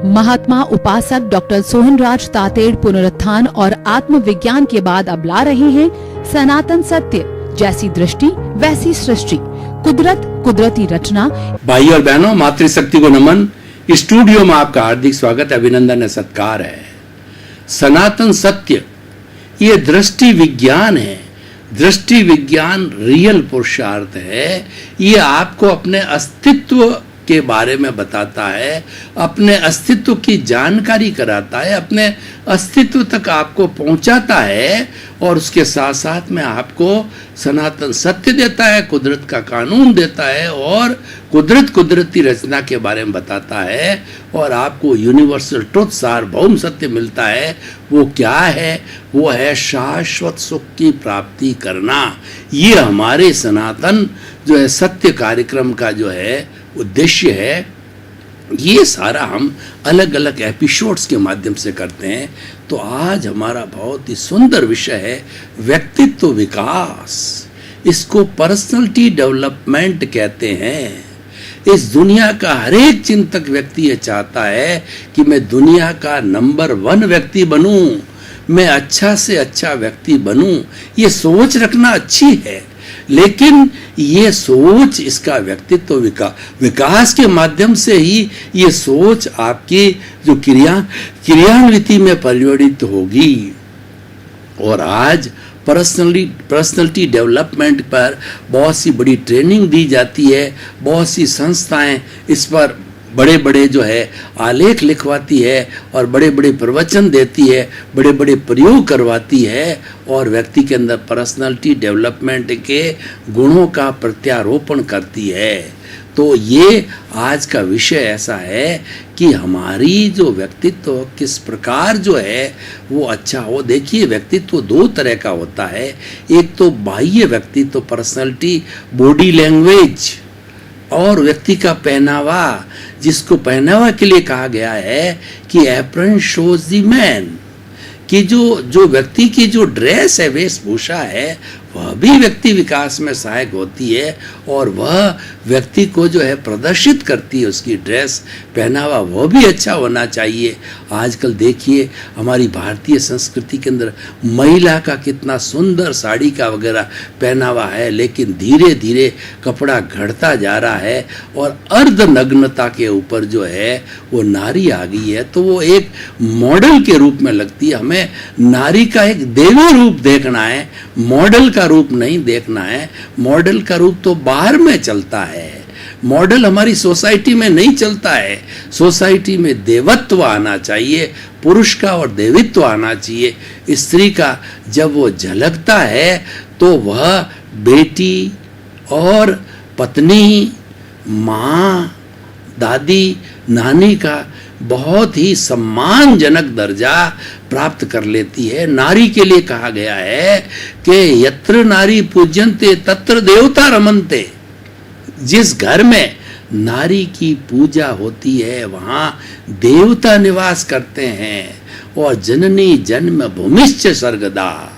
महात्मा उपासक डॉक्टर सोहनराज तातेड़ पुनरुत्थान और आत्मविज्ञान के बाद अब ला रहे हैं सनातन सत्य, जैसी दृष्टि वैसी सृष्टि, कुदरत कुदरती रचना। भाई और बहनों, मातृशक्ति को नमन। स्टूडियो में आपका हार्दिक स्वागत, अभिनंदन है, सत्कार है। सनातन सत्य ये दृष्टि विज्ञान है। दृष्टि विज्ञान रियल पुरुषार्थ है। ये आपको अपने अस्तित्व के बारे में बताता है, अपने अस्तित्व की जानकारी कराता है, अपने अस्तित्व तक आपको पहुंचाता है और उसके साथ साथ में आपको सनातन सत्य देता है, कुदरत का कानून देता है और कुदरत कुदरती रचना के बारे में बताता है और आपको यूनिवर्सल ट्रुथ, सार्वभौम सत्य मिलता है। वो क्या है? वो है शाश्वत सुख की प्राप्ति करना। ये हमारे सनातन जो है सत्य कार्यक्रम का जो है उद्देश्य है। ये सारा हम अलग अलग एपिसोड्स के माध्यम से करते हैं। तो आज हमारा बहुत ही सुंदर विषय है व्यक्तित्व विकास। इसको पर्सनालिटी डेवलपमेंट कहते हैं। इस दुनिया का हर एक चिंतक व्यक्ति ये चाहता है कि मैं दुनिया का नंबर 1 व्यक्ति बनूं, मैं अच्छा से अच्छा व्यक्ति बनूं। ये सोच रखना अच्छी है, लेकिन ये सोच, इसका व्यक्तित्व विकास के माध्यम से ही ये सोच आपकी जो क्रियान्विति में परिवर्तित होगी। और आज पर्सनालिटी डेवलपमेंट पर बहुत सी बड़ी ट्रेनिंग दी जाती है। बहुत सी संस्थाएं इस पर बड़े बड़े जो है आलेख लिखवाती है और बड़े बड़े प्रवचन देती है, बड़े बड़े प्रयोग करवाती है और व्यक्ति के अंदर पर्सनालिटी डेवलपमेंट के गुणों का प्रत्यारोपण करती है। तो ये आज का विषय ऐसा है कि हमारी जो व्यक्तित्व किस प्रकार जो है वो अच्छा हो। देखिए, व्यक्तित्व 2 तरह का होता है। एक तो बाह्य व्यक्तित्व, पर्सनालिटी, बॉडी लैंग्वेज, और व्यक्ति का पहनावा, जिसको पहनावा के लिए कहा गया है कि एप्रन शोज द मैन, कि जो व्यक्ति की जो ड्रेस है, वेशभूषा है, वह भी व्यक्ति विकास में सहायक होती है और वह व्यक्ति को जो है प्रदर्शित करती है। उसकी ड्रेस, पहनावा वो भी अच्छा होना चाहिए। आजकल देखिए हमारी भारतीय संस्कृति के अंदर महिला का कितना सुंदर साड़ी का वगैरह पहनावा है, लेकिन धीरे धीरे कपड़ा घटता जा रहा है और अर्धनग्नता के ऊपर जो है वो नारी आ गई है। तो वो एक मॉडल के रूप में लगती है। हमें नारी का एक देवी रूप देखना है, मॉडल का रूप नहीं देखना है। मॉडल का रूप तो बाहर में चलता है, मॉडल हमारी सोसाइटी में नहीं चलता है। सोसाइटी में देवत्व आना चाहिए, पुरुष का और देवित्व आना चाहिए। स्त्री का जब वो झलकता है तो वह बेटी और पत्नी, माँ, दादी, नानी का बहुत ही सम्मानजनक दर्जा प्राप्त कर लेती है। नारी के लिए कहा गया है कि यत्र नारी पूज्यन्ते तत्र देवता रमन्ते। जिस घर में नारी की पूजा होती है वहाँ देवता निवास करते हैं। और जननी जन्म भूमिश्च स्वर्गदा,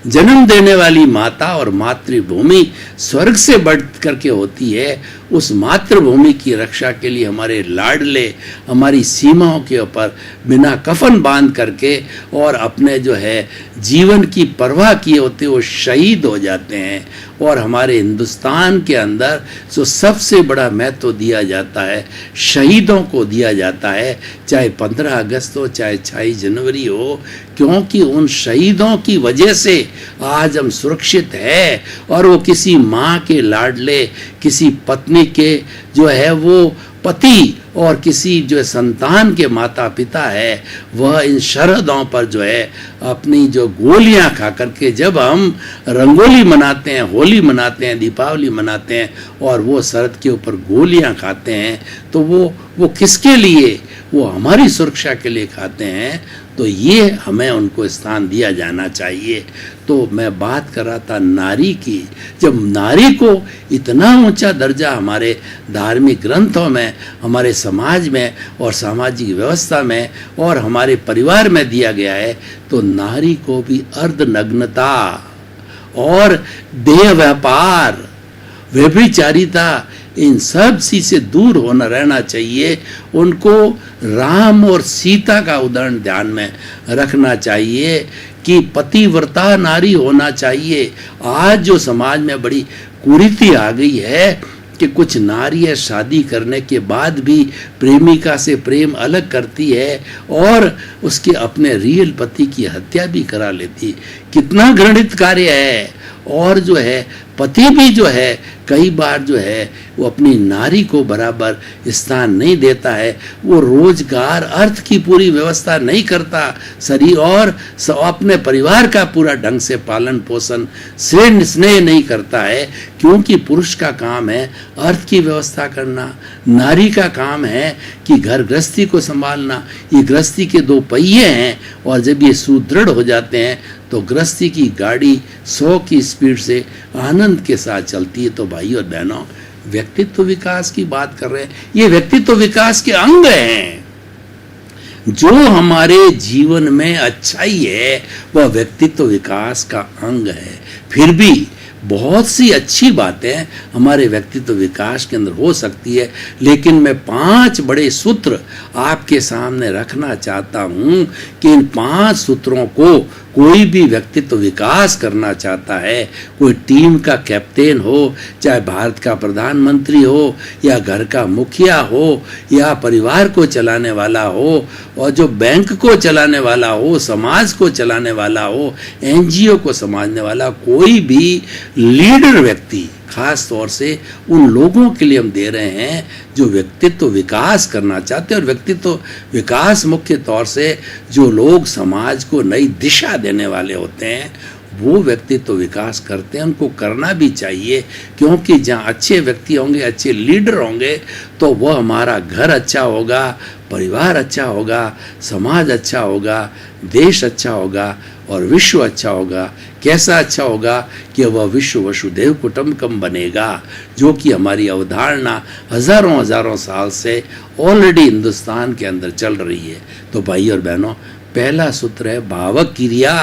जन्म देने वाली माता और मातृभूमि स्वर्ग से बढ़ करके होती है। उस मातृभूमि की रक्षा के लिए हमारे लाडले हमारी सीमाओं के ऊपर बिना कफन बांध करके और अपने जो है जीवन की परवाह किए होते वो शहीद हो जाते हैं। और हमारे हिंदुस्तान के अंदर जो सबसे बड़ा महत्व दिया जाता है शहीदों को दिया जाता है, चाहे 15 अगस्त हो, चाहे 26 जनवरी हो, क्योंकि उन शहीदों की वजह से आज हम सुरक्षित है। और वो किसी माँ के लाडले, किसी पत्नी के जो है वो पति और किसी जो संतान के माता पिता है, वह इन शरदों पर जो है अपनी जो गोलियां खा करके, जब हम रंगोली मनाते हैं, होली मनाते हैं, दीपावली मनाते हैं और वो शरद के ऊपर गोलियां खाते हैं, तो वो किसके लिए? वो हमारी सुरक्षा के लिए खाते हैं। तो ये हमें उनको स्थान दिया जाना चाहिए। तो मैं बात कर रहा था नारी की। जब नारी को इतना ऊंचा दर्जा हमारे धार्मिक ग्रंथों में, हमारे समाज में और सामाजिक व्यवस्था में और हमारे परिवार में दिया गया है, तो नारी को भी अर्धनग्नता और देह व्यापार, व्यभिचारिता, इन सब चीज से दूर होना रहना चाहिए। उनको राम और सीता का उदाहरण ध्यान में रखना चाहिए कि पतिव्रता नारी होना चाहिए। आज जो समाज में बड़ी कुरीति आ गई है कि कुछ नारियां शादी करने के बाद भी प्रेमिका से प्रेम अलग करती है और उसके अपने रियल पति की हत्या भी करा लेती। कितना घृणित कार्य है। और जो है पति भी जो है कई बार जो है वो अपनी नारी को बराबर स्थान नहीं देता है। वो रोजगार अर्थ की पूरी व्यवस्था नहीं करता शरीर और अपने परिवार का पूरा ढंग से पालन पोषण स्नेह नहीं करता है, क्योंकि पुरुष का काम है अर्थ की व्यवस्था करना, नारी का काम है कि घर गृहस्थी को संभालना। ये गृहस्थी के दो पहिए हैं और जब ये सुदृढ़ हो जाते हैं तो गृहस्थी की गाड़ी 100 की स्पीड से आनंद के साथ चलती है। तो भाई और बहनों, व्यक्तित्व विकास की बात कर रहे हैं। ये व्यक्तित्व विकास के अंग हैं। जो हमारे जीवन में अच्छाई है वह व्यक्तित्व विकास का अंग है। फिर भी बहुत सी अच्छी बातें हमारे व्यक्तित्व विकास के अंदर हो सकती है, लेकिन मैं 5 बड़े सूत्र आपके सामने रखना चाहता हूं कि इन 5 सूत्रों को कोई भी व्यक्तित्व विकास करना चाहता है, कोई टीम का कैप्टन हो, चाहे भारत का प्रधानमंत्री हो या घर का मुखिया हो या परिवार को चलाने वाला हो और जो बैंक को चलाने वाला हो, समाज को चलाने वाला हो, एनजीओ को समझने वाला कोई भी लीडर व्यक्ति, खास तौर से उन लोगों के लिए हम दे रहे हैं जो व्यक्तित्व विकास करना चाहते हैं। और व्यक्तित्व विकास मुख्य तौर से जो लोग समाज को नई दिशा देने वाले होते हैं वो व्यक्तित्व विकास करते हैं। उनको करना भी चाहिए, क्योंकि जहाँ अच्छे व्यक्ति होंगे, अच्छे लीडर होंगे तो वह हमारा घर अच्छा होगा, परिवार अच्छा होगा, समाज अच्छा होगा, देश अच्छा होगा और विश्व अच्छा होगा। कैसा अच्छा होगा कि वह विश्व वसुधैव कुटुंबकम बनेगा, जो कि हमारी अवधारणा हजारों साल से ऑलरेडी हिंदुस्तान के अंदर चल रही है। तो भाई और बहनों, पहला सूत्र है भावक क्रिया।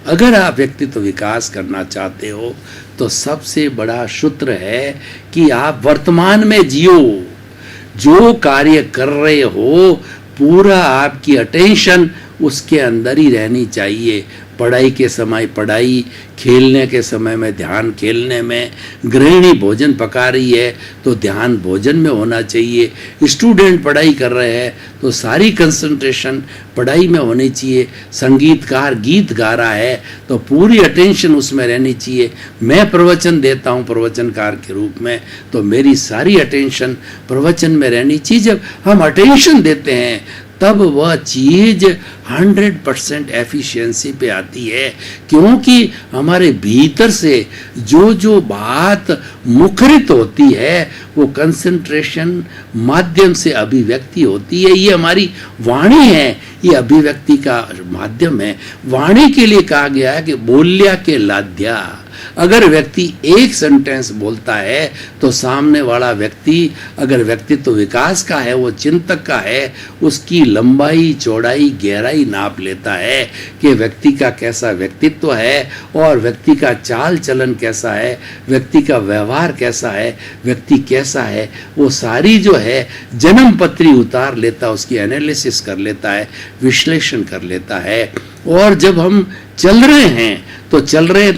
अगर आप व्यक्तित्व विकास करना चाहते हो तो सबसे बड़ा सूत्र है कि आप वर्तमान में जियो। जो कार्य कर रहे हो पूरा आपकी अटेंशन उसके अंदर ही रहनी चाहिए। पढ़ाई के समय पढ़ाई, खेलने के समय में ध्यान खेलने में, गृहिणी भोजन पका रही है तो ध्यान भोजन में होना चाहिए। स्टूडेंट पढ़ाई कर रहे हैं तो सारी कंसंट्रेशन पढ़ाई में होनी चाहिए। संगीतकार गीत गा रहा है तो पूरी अटेंशन उसमें रहनी चाहिए। मैं प्रवचन देता हूँ प्रवचनकार के रूप में तो मेरी सारी अटेंशन प्रवचन में रहनी चाहिए। जब हम अटेंशन देते हैं तब वह चीज 100% एफिशिएंसी पे आती है, क्योंकि हमारे भीतर से जो बात मुखरित होती है वो कंसंट्रेशन माध्यम से अभिव्यक्ति होती है। ये हमारी वाणी है, ये अभिव्यक्ति का माध्यम है। वाणी के लिए कहा गया है कि बोल्या के लाद्या। अगर व्यक्ति एक सेंटेंस बोलता है तो सामने वाला व्यक्ति अगर व्यक्तित्व विकास का है, वो चिंतक का है, उसकी लंबाई चौड़ाई गहराई नाप लेता है कि व्यक्ति का कैसा व्यक्तित्व है और व्यक्ति का चाल चलन कैसा है, व्यक्ति का व्यवहार कैसा है, व्यक्ति कैसा है। वो सारी जो है जन्म पत्री उतार लेता, उसकी एनालिसिस कर लेता है, विश्लेषण कर लेता है। और जब हम चल रहे हैं तो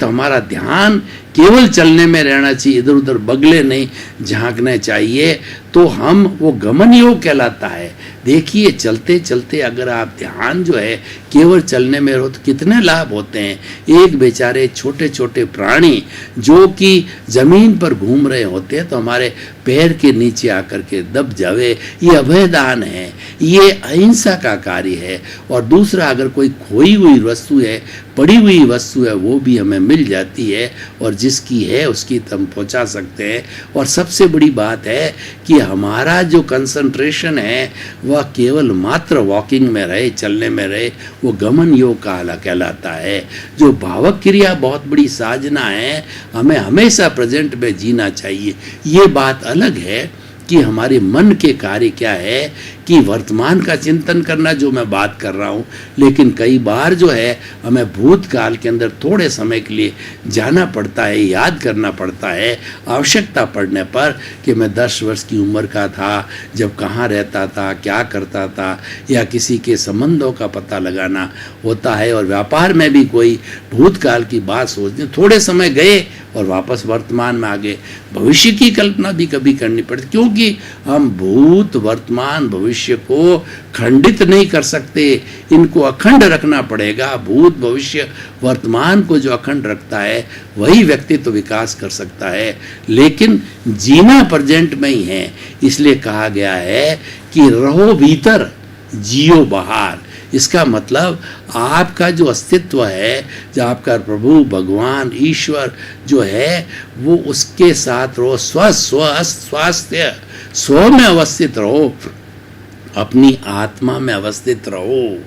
हमारा ध्यान केवल चलने में रहना चाहिए, इधर उधर बगले नहीं झांकने चाहिए। तो हम वो गमन योग कहलाता है। देखिए चलते चलते अगर आप ध्यान जो है केवल चलने में रहो तो कितने लाभ होते हैं। एक बेचारे छोटे छोटे प्राणी जो कि जमीन पर घूम रहे होते हैं तो हमारे पैर के नीचे आकर के दब जावे, ये अभयदान है, ये अहिंसा का कार्य है। और दूसरा, अगर कोई खोई हुई वस्तु है, पड़ी हुई वस्तु है, वो भी हमें मिल जाती है और जिसकी है उसकी हम पहुंचा सकते हैं। और सबसे बड़ी बात है कि हमारा जो कंसंट्रेशन है वह केवल मात्र वॉकिंग में रहे, चलने में रहे, वो गमन योग कहलाता है। जो भावक क्रिया बहुत बड़ी साधना है, हमें हमेशा प्रेजेंट में जीना चाहिए। ये बात अलग है कि हमारे मन के कार्य क्या है, कि वर्तमान का चिंतन करना जो मैं बात कर रहा हूँ, लेकिन कई बार जो है हमें भूतकाल के अंदर थोड़े समय के लिए जाना पड़ता है, याद करना पड़ता है आवश्यकता पड़ने पर कि मैं 10 वर्ष की उम्र का था जब कहाँ रहता था, क्या करता था, या किसी के संबंधों का पता लगाना होता है। और व्यापार में भी कोई भूतकाल की बात सोचनी, थोड़े समय गए और वापस वर्तमान में आ गए। भविष्य की कल्पना भी कभी करनी पड़ती, क्योंकि हम भूत वर्तमान भविष्य को खंडित नहीं कर सकते, इनको अखंड रखना पड़ेगा। भूत भविष्य वर्तमान को जो अखंड रखता है वही व्यक्तित्व विकास कर सकता है, लेकिन जीना प्रेजेंट में ही है। इसलिए कहा गया है कि रहो भीतर जियो बाहर। इसका मतलब आपका जो अस्तित्व है, जो आपका प्रभु भगवान ईश्वर जो है, वो उसके साथ रहो, स्वास्थ्य स्व में अवस्थित रहो, अपनी आत्मा में अवस्थित रहो।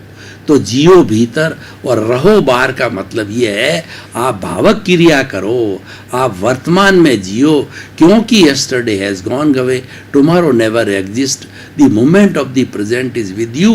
तो जियो भीतर और रहो बाहर का मतलब ये है आप भावक क्रिया करो, आप वर्तमान में जियो, क्योंकि yesterday has gone away, tomorrow never exist, the moment of the present is with you.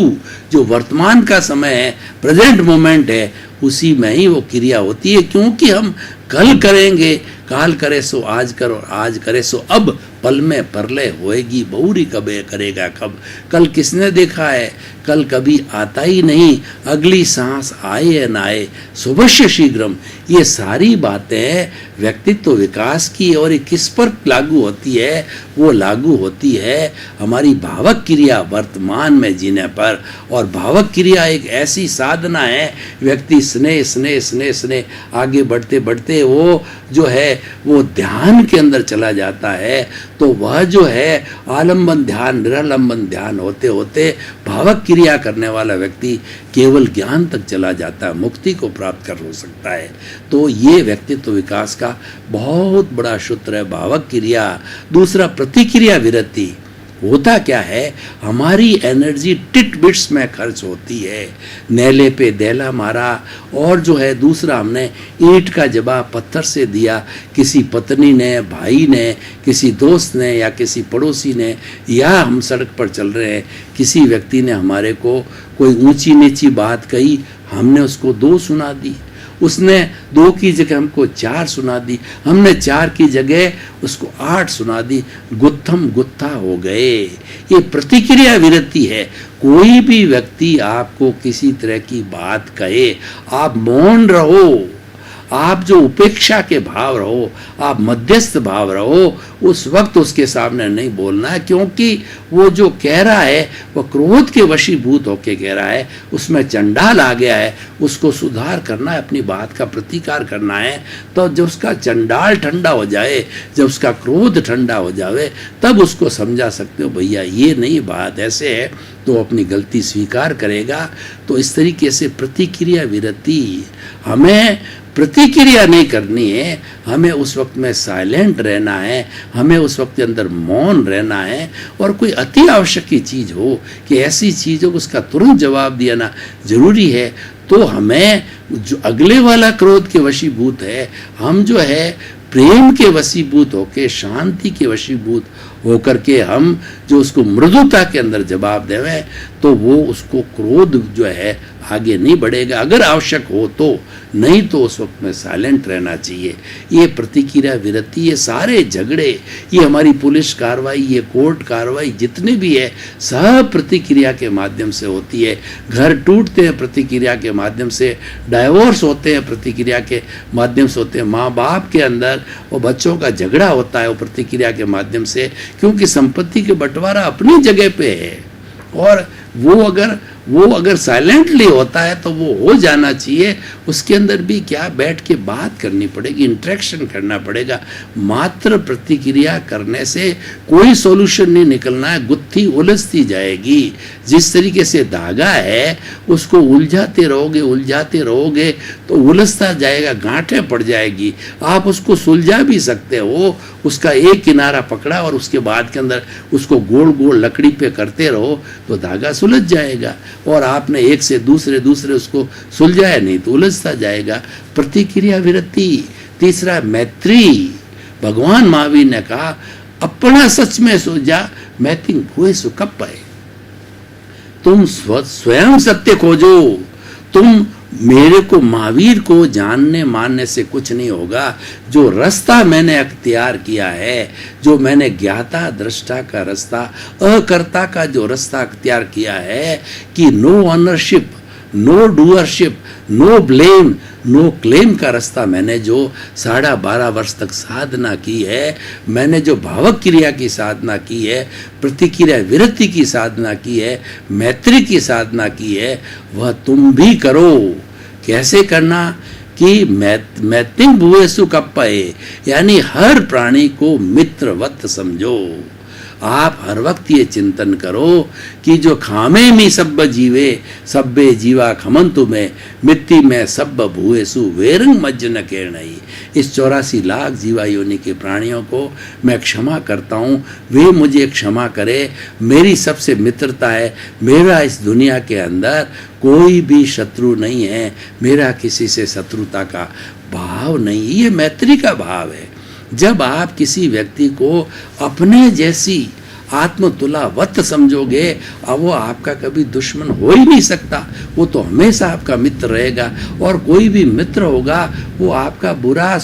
जो वर्तमान का समय है, प्रेजेंट मोमेंट है, उसी में ही वो क्रिया होती है, क्योंकि हम कल करेंगे, काल करे सो आज करो, आज करे सो अब, पल में परलय होएगी बहुरी कबे करेगा कब। कल किसने देखा है, कल कभी आता ही नहीं, अगली सांस आए या ना आए, सुबश्य शीघ्रम। ये सारी बातें व्यक्तित्व विकास की, और ये किस पर लागू होती है, वो लागू होती है हमारी भावक क्रिया वर्तमान में जीने पर। और भावक क्रिया एक ऐसी साधना है, व्यक्ति स्नेह स्नेह स्नेह स्नेह आगे बढ़ते बढ़ते वो जो है वो ध्यान के अंदर चला जाता है। तो वह जो है आलंबन ध्यान, निरालंबन ध्यान होते होते भावक क्रिया करने वाला व्यक्ति केवल ज्ञान तक चला जाता है, मुक्ति को प्राप्त कर हो सकता है। तो ये व्यक्तित्व विकास का बहुत बड़ा सूत्र है, भावक क्रिया। दूसरा प्रतिक्रिया विरति। होता क्या है, हमारी एनर्जी टिट बिट्स में खर्च होती है, नेले पे देला मारा, और जो है दूसरा हमने ईंट का जवाब पत्थर से दिया, किसी पत्नी ने, भाई ने, किसी दोस्त ने या किसी पड़ोसी ने, या हम सड़क पर चल रहे हैं, किसी व्यक्ति ने हमारे को कोई ऊंची नीची बात कही, हमने उसको 2 सुना दी, उसने 2 की जगह हमको 4 सुना दी, हमने 4 की जगह उसको 8 सुना दी, गुत्थम गुत्था हो गए। ये प्रतिक्रिया विरति है। कोई भी व्यक्ति आपको किसी तरह की बात कहे, आप मौन रहो, आप जो उपेक्षा के भाव रहो, आप मध्यस्थ भाव रहो, उस वक्त उसके सामने नहीं बोलना है, क्योंकि वो जो कह रहा है वो क्रोध के वशीभूत होके कह रहा है, उसमें चंडाल आ गया है, उसको सुधार करना है, अपनी बात का प्रतिकार करना है। तो जब उसका चंडाल ठंडा हो जाए, जब उसका क्रोध ठंडा हो जाए, तब उसको समझा सकते हो भैया ये नहीं, बात ऐसे है, तो अपनी गलती स्वीकार करेगा। तो इस तरीके से प्रतिक्रिया विरति, हमें प्रतिक्रिया नहीं करनी है, हमें उस वक्त में साइलेंट रहना है, हमें उस वक्त के अंदर मौन रहना है। और कोई अति आवश्यक की चीज़ हो कि ऐसी चीज़ हो उसका तुरंत जवाब देना जरूरी है, तो हमें जो अगले वाला क्रोध के वशीभूत है, हम जो है प्रेम के वशीभूत होके, शांति के वशीभूत होकर के हम जो उसको मृदुता के अंदर जवाब देवें, तो वो उसको क्रोध जो है आगे नहीं बढ़ेगा, अगर आवश्यक हो तो, नहीं तो उस वक्त में साइलेंट रहना चाहिए। ये प्रतिक्रिया विरति, ये सारे झगड़े, ये हमारी पुलिस कार्रवाई, ये कोर्ट कार्रवाई जितने भी है, सब प्रतिक्रिया के माध्यम से होती है। घर टूटते हैं प्रतिक्रिया के माध्यम से, डाइवोर्स होते हैं प्रतिक्रिया के माध्यम से होते हैं, माँ बाप के अंदर और बच्चों का झगड़ा होता है वो प्रतिक्रिया के माध्यम से, क्योंकि संपत्ति के बंटवारा अपनी जगह पे है। और वो अगर साइलेंटली होता है तो वो हो जाना चाहिए, उसके अंदर भी क्या बैठ के बात करनी पड़ेगी, इंटरेक्शन करना पड़ेगा। मात्र प्रतिक्रिया करने से कोई सॉल्यूशन नहीं निकलना है, गुत्थी उलझती जाएगी। जिस तरीके से धागा है उसको उलझाते रहोगे तो उलझता जाएगा, गांठें पड़ जाएगी। आप उसको सुलझा भी सकते हो, उसका एक किनारा पकड़ा और उसके बाद के अंदर उसको गोल गोल लकड़ी पे करते रहो तो धागा सुलझ जाएगा। और आपने एक से दूसरे उसको सुलझाया नहीं तो उलझता जाएगा। प्रतिक्रिया विरति। तीसरा मैत्री। भगवान महावीर ने कहा अपना सच में सो जा, मैथिंग भूयसु कप्पये। तुम स्वयं सत्य खोजो। तुम मेरे को, महावीर को जानने मानने से कुछ नहीं होगा। जो रास्ता मैंने अख्तियार किया है, जो मैंने ज्ञाता दृष्टा का रास्ता, अकर्ता का जो रास्ता अख्तियार किया है कि no ownership, no doership, no blame, no claim का रास्ता मैंने जो 12.5 वर्ष तक साधना की है, मैंने जो भावक क्रिया की साधना की है, प्रतिक्रिया विरति की साधना की है, मैत्री की साधना की है, वह तुम भी करो। कैसे करना कि मैथिंग भूयसु कप्पये, यानी हर प्राणी को मित्रवत समझो। आप हर वक्त ये चिंतन करो कि जो खामे मी सब्ब जीवे, सब्बे जीवा खमंतु में, मिट्टी में सब्ब भूयसु वेरंग मज्जन केरनई। इस 84 लाख जीवा योनि के प्राणियों को मैं क्षमा करता हूँ, वे मुझे क्षमा करे। मेरी सबसे मित्रता है, मेरा इस दुनिया के अंदर कोई भी शत्रु नहीं है, मेरा किसी से शत्रुता का भाव नहीं। ये मैत्री का भाव है। जब आप किसी व्यक्ति को अपने जैसी आत्मतुलावत समझोगे, अब वो आपका कभी दुश्मन हो ही नहीं सकता, वो तो हमेशा आपका मित्र रहेगा। और कोई भी मित्र होगा वो आपका बुरा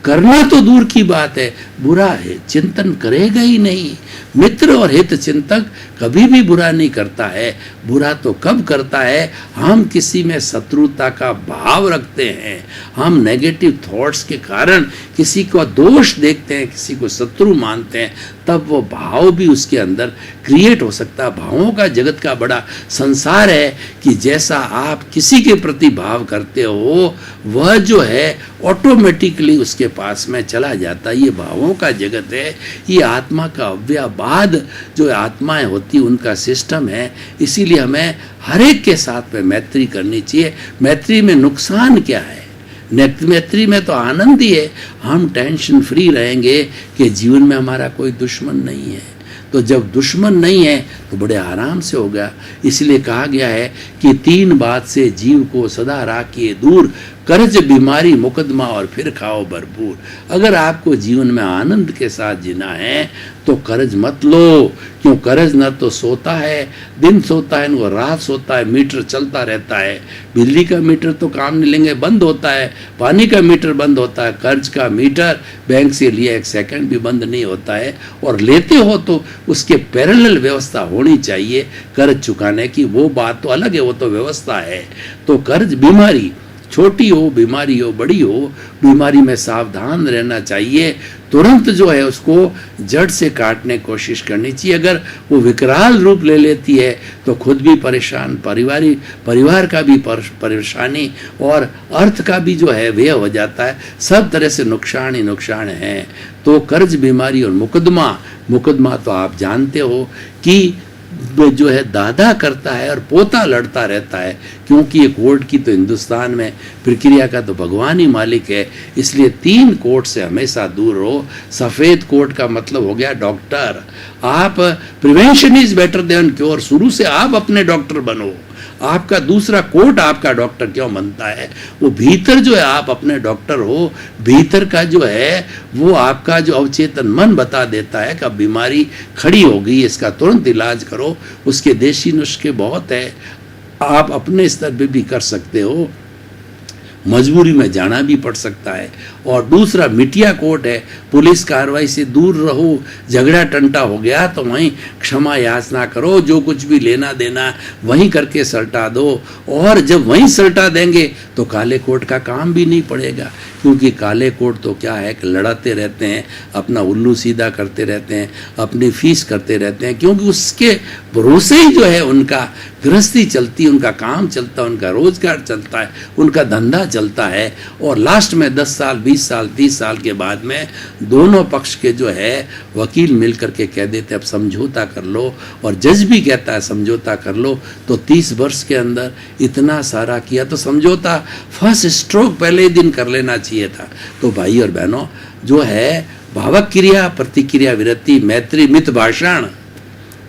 करना तो दूर की बात है, बुरा है चिंतन करेगा ही नहीं। मित्र और हित चिंतक कभी भी बुरा नहीं करता है। बुरा तो कब करता है, हम किसी में शत्रुता का भाव रखते हैं, हम नेगेटिव थॉट्स के कारण किसी को दोष देखते हैं, किसी को शत्रु मानते हैं, तब वो भाव भी उसके अंदर क्रिएट हो सकता है। भावों का जगत का बड़ा संसार है कि जैसा आप किसी के प्रति भाव करते हो, वह जो है ऑटोमेटिकली उसके पास में चला जाता है। ये भावों का जगत है, ये आत्मा का अव्ययवाद जो आत्माएं होती उनका सिस्टम है। इसीलिए हमें हर एक के साथ में मैत्री करनी चाहिए। मैत्री में नुकसान क्या है? मैत्री में तो आनंद ही है, हम टेंशन फ्री रहेंगे कि जीवन में हमारा कोई दुश्मन नहीं है। तो जब दुश्मन नहीं है तो बड़े आराम से होगा। इसलिए कहा गया है कि 3 बात से जीव को सदा राखिए दूर, कर्ज, बीमारी, मुकदमा और फिर खाओ भरपूर। अगर आपको जीवन में आनंद के साथ जीना है तो कर्ज मत लो, क्यों? कर्ज न तो सोता है, दिन सोता है, वो रात सोता है, मीटर चलता रहता है। बिजली का मीटर तो काम नहीं लेंगे, बंद होता है, पानी का मीटर बंद होता है, कर्ज का मीटर बैंक से लिया 1 सेकंड भी बंद नहीं होता है। और लेते हो तो उसके पैरेलल व्यवस्था होनी चाहिए कर्ज चुकाने की, वो बात तो अलग है, वो तो व्यवस्था है। तो कर्ज, बीमारी, छोटी हो बीमारी हो बड़ी हो, बीमारी में सावधान रहना चाहिए। तुरंत जो है उसको जड़ से काटने की कोशिश करनी चाहिए। अगर वो विकराल रूप ले लेती है तो खुद भी परेशान, परिवार का भी परेशानी और अर्थ का भी जो है व्यय हो जाता है। सब तरह से नुकसान ही नुकसान है। तो कर्ज, बीमारी और मुकदमा तो आप जानते हो कि जो है दादा करता है और पोता लड़ता रहता है, क्योंकि ये कोर्ट की तो हिंदुस्तान में प्रक्रिया का तो भगवान ही मालिक है। इसलिए 3 कोर्ट से हमेशा दूर रहो। सफ़ेद कोर्ट का मतलब हो गया डॉक्टर। आप prevention is better than cure, शुरू से आप अपने डॉक्टर बनो। आपका दूसरा कोर्ट आपका डॉक्टर क्यों बनता है? वो भीतर जो है आप अपने डॉक्टर हो। भीतर का जो है वो आपका जो अवचेतन मन बता देता है कि बीमारी खड़ी हो गई, इसका तुरंत इलाज करो। उसके देशी नुस्खे बहुत है, आप अपने स्तर पे भी कर सकते हो, मजबूरी में जाना भी पड़ सकता है। और दूसरा मिटिया कोर्ट है, पुलिस कार्रवाई से दूर रहो। झगड़ा टंटा हो गया तो वहीं क्षमा याचना करो, जो कुछ भी लेना देना वहीं करके सल्टा दो। और जब वहीं सल्टा देंगे तो काले कोर्ट का काम भी नहीं पड़ेगा, क्योंकि काले कोर्ट तो क्या है कि लड़ाते रहते हैं, अपना उल्लू सीधा करते रहते हैं, अपनी फीस करते रहते हैं, क्योंकि उसके भरोसे ही जो है उनका गृहस्थी चलती है, उनका काम चलता है, उनका रोजगार चलता है, उनका धंधा चलता है। और लास्ट में 10 साल 20 साल 30 साल के बाद में दोनों पक्ष के जो है वकील मिल करके कह देते अब समझौता कर लो, और जज भी कहता है समझौता कर लो। तो 30 वर्ष के अंदर इतना सारा किया, तो समझौता फर्स्ट स्ट्रोक पहले ही दिन कर लेना चाहिए था। तो भाई और बहनों, जो है भावक क्रिया, प्रतिक्रिया विरति, मैत्री, मित भाषण,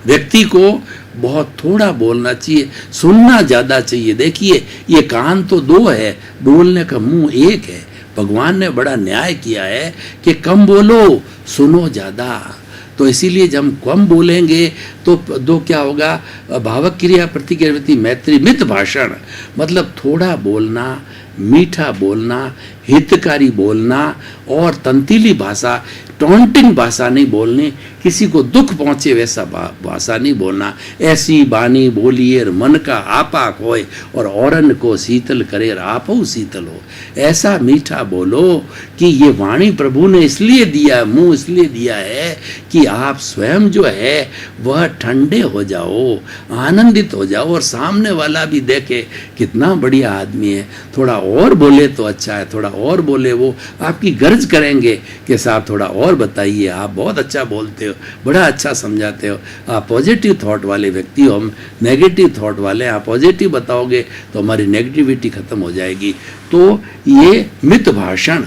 व्यक्ति को बहुत थोड़ा बोलना चाहिए, सुनना ज्यादा चाहिए। देखिए ये कान तो 2 है, बोलने का मुंह 1 है। भगवान ने बड़ा न्याय किया है कि कम बोलो, सुनो ज्यादा। तो इसीलिए जब हम कम बोलेंगे तो क्या होगा, भावक क्रिया प्रतिक्रिया वृत्ति मैत्री मित भाषण, मतलब थोड़ा बोलना, मीठा बोलना, हितकारी बोलना और तंतीली भाषा, टॉन्टिंग भाषा नहीं बोलनी, किसी को दुख पहुंचे वैसा भाषा नहीं बोलना। ऐसी बानी बोलिए मन का आपा खोए और औरन को शीतल करे आपो शीतल हो। ऐसा मीठा बोलो कि ये वाणी प्रभु ने इसलिए दिया, मुंह इसलिए दिया है कि आप स्वयं जो है वह ठंडे हो जाओ, आनंदित हो जाओ और सामने वाला भी देखे कितना बढ़िया आदमी है, थोड़ा और बोले तो अच्छा है, थोड़ा और बोले, वो आपकी गर्ज करेंगे कि साहब थोड़ा और बताइए, आप बहुत अच्छा बोलते हो, बड़ा अच्छा समझाते हो, आप पॉजिटिव थॉट वाले व्यक्ति हो, हम नेगेटिव थॉट वाले, आप पॉजिटिव बताओगे तो हमारी नेगेटिविटी खत्म हो जाएगी। तो ये मित भाषण,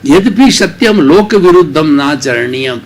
यद्यपि सत्यम लोक विरुद्धम ना चरणीयम,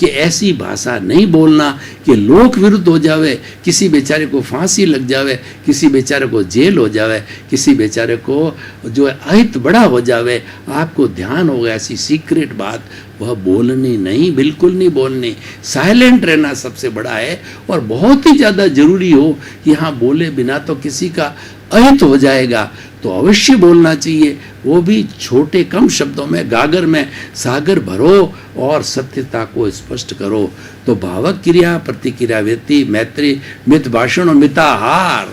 कि ऐसी भाषा नहीं बोलना कि लोक विरुद्ध हो जावे, किसी बेचारे को फांसी लग जावे, किसी बेचारे को जेल हो जावे, किसी बेचारे को जो है अहित बड़ा हो जावे। आपको ध्यान होगा ऐसी सीक्रेट बात वह बोलनी नहीं, बिल्कुल नहीं बोलनी। साइलेंट रहना सबसे बड़ा है और बहुत ही ज़्यादा जरूरी हो कि हाँ बोले बिना तो किसी का अहित हो जाएगा, तो अवश्य बोलना चाहिए, वो भी छोटे कम शब्दों में। गागर में सागर भरो और सत्यता को स्पष्ट करो। तो भावक क्रिया प्रतिक्रिया वृत्ति मैत्री मित भाषण और मिताहार,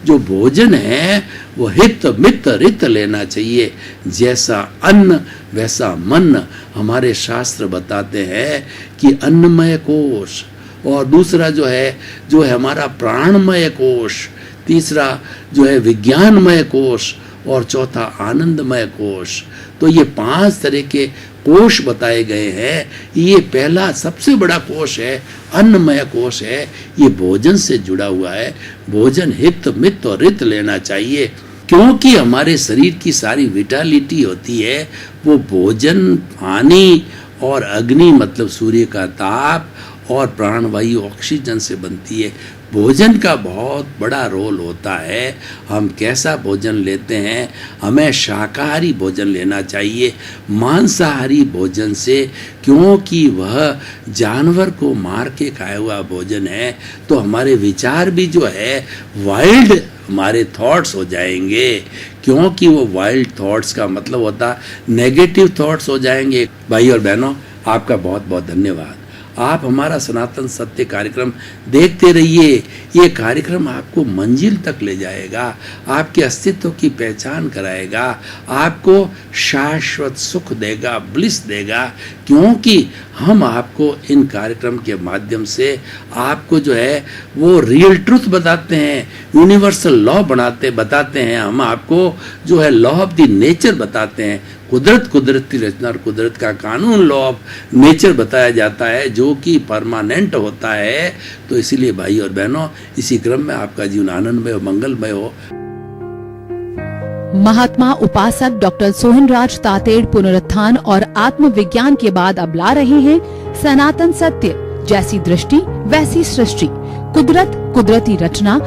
जो भोजन है वो हित मित रित लेना चाहिए। जैसा अन्न वैसा मन, हमारे शास्त्र बताते हैं कि अन्नमय कोश, और दूसरा जो है हमारा प्राणमय कोश, तीसरा जो है विज्ञानमय कोश और चौथा आनंदमय कोश। तो ये 5 तरह के कोश बताए गए हैं। ये पहला सबसे बड़ा कोश है, अन्नमय कोश है, ये भोजन से जुड़ा हुआ है। भोजन हित मित और रित लेना चाहिए, क्योंकि हमारे शरीर की सारी विटालिटी होती है वो भोजन, पानी और अग्नि मतलब सूर्य का ताप और प्राणवायु ऑक्सीजन से बनती है। भोजन का बहुत बड़ा रोल होता है, हम कैसा भोजन लेते हैं। हमें शाकाहारी भोजन लेना चाहिए मांसाहारी भोजन से, क्योंकि वह जानवर को मार के खाया हुआ भोजन है। तो हमारे विचार भी जो है वाइल्ड, हमारे थॉट्स हो जाएंगे, क्योंकि वो वाइल्ड थॉट्स का मतलब होता नेगेटिव थॉट्स हो जाएंगे। भाई और बहनों, आपका बहुत बहुत धन्यवाद। आप हमारा सनातन सत्य कार्यक्रम देखते रहिए। ये कार्यक्रम आपको मंजिल तक ले जाएगा, आपके अस्तित्व की पहचान कराएगा, आपको शाश्वत सुख देगा, ब्लिस देगा, क्योंकि हम आपको इन कार्यक्रम के माध्यम से आपको जो है वो रियल ट्रुथ बताते हैं, यूनिवर्सल लॉ बताते हैं। हम आपको जो है लॉ ऑफ द नेचर बताते हैं, कुदरत की रचना और कुदरत का कानून, लॉ ऑफ नेचर बताया जाता है, जो कि परमानेंट होता है। तो इसीलिए भाई और बहनों, इसी क्रम में आपका जीवन आनंदमय और मंगलमय हो। महात्मा उपासक डॉक्टर सोहनराज तातेड़ पुनरुत्थान और आत्मविज्ञान के बाद अब ला रहे हैं सनातन सत्य, जैसी दृष्टि वैसी सृष्टि, कुदरत कुदरती रचना